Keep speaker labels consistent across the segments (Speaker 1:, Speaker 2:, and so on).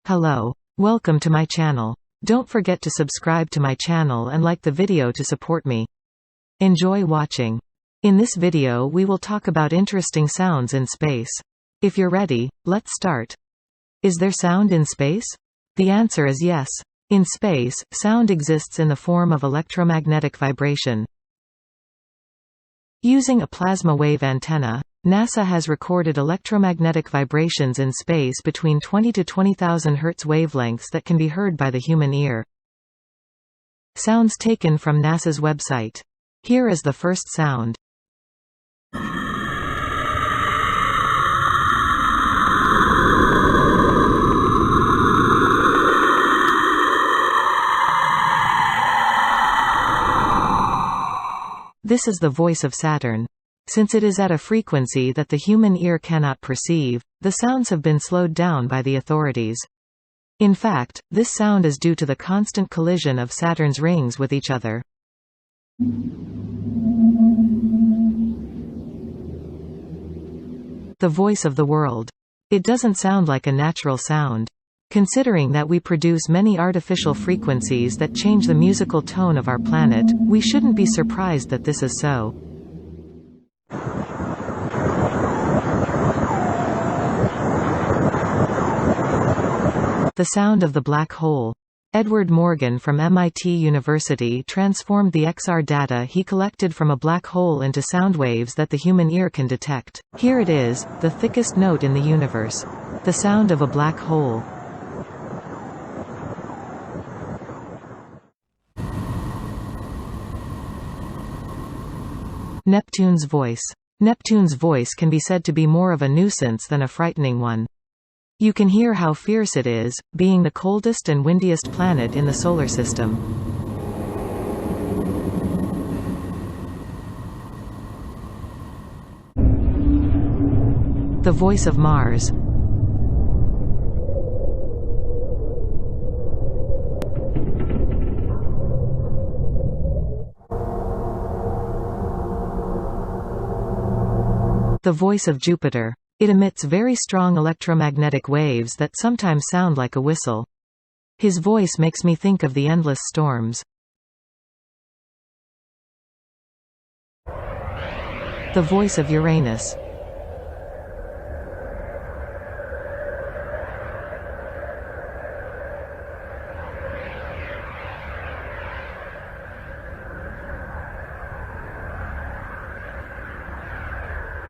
Speaker 1: Hello. Welcome to my channel. Don't forget to subscribe to my channel and like the video to support me. Enjoy watching. In this video we will talk about interesting sounds in space. If you're ready, let's start. Is there sound in space? The answer is yes. In space, sound exists in the form of electromagnetic vibration. Using a plasma wave antenna, NASA has recorded electromagnetic vibrations in space between 20 to 20,000 Hz wavelengths that can be heard by the human ear. Sounds taken from NASA's website. Here is the first sound. This is the voice of Saturn. Since it is at a frequency that the human ear cannot perceive, the sounds have been slowed down by the authorities. In fact, this sound is due to the constant collision of Saturn's rings with each other. The voice of the world. It doesn't sound like a natural sound. Considering that we produce many artificial frequencies that change the musical tone of our planet, we shouldn't be surprised that this is so. The sound of the black hole. Edward Morgan from MIT University transformed the XR data he collected from a black hole into sound waves that the human ear can detect. Here it is, the thickest note in the universe. The sound of a black hole. Neptune's voice. Neptune's voice can be said to be more of a nuisance than a frightening one. You can hear how fierce it is, being the coldest and windiest planet in the solar system. The voice of Mars. The voice of Jupiter. It emits very strong electromagnetic waves that sometimes sound like a whistle. His voice makes me think of the endless storms. The voice of Uranus.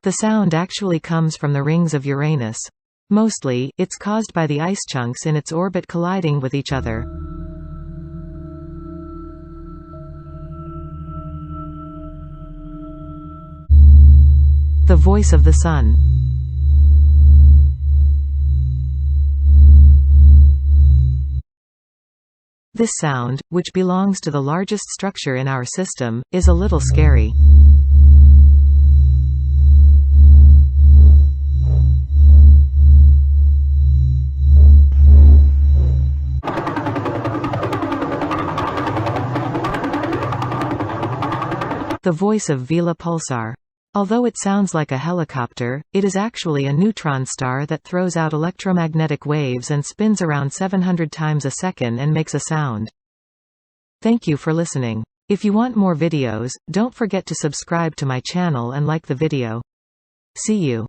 Speaker 1: The sound actually comes from the rings of Uranus. Mostly, it's caused by the ice chunks in its orbit colliding with each other. The voice of the Sun. This sound, which belongs to the largest structure in our system, is a little scary. The voice of Vela pulsar. Although it sounds like a helicopter, it is actually a neutron star that throws out electromagnetic waves and spins around 700 times a second and makes a sound. Thank you for listening. If you want more videos, don't forget to subscribe to my channel and like the video. See you.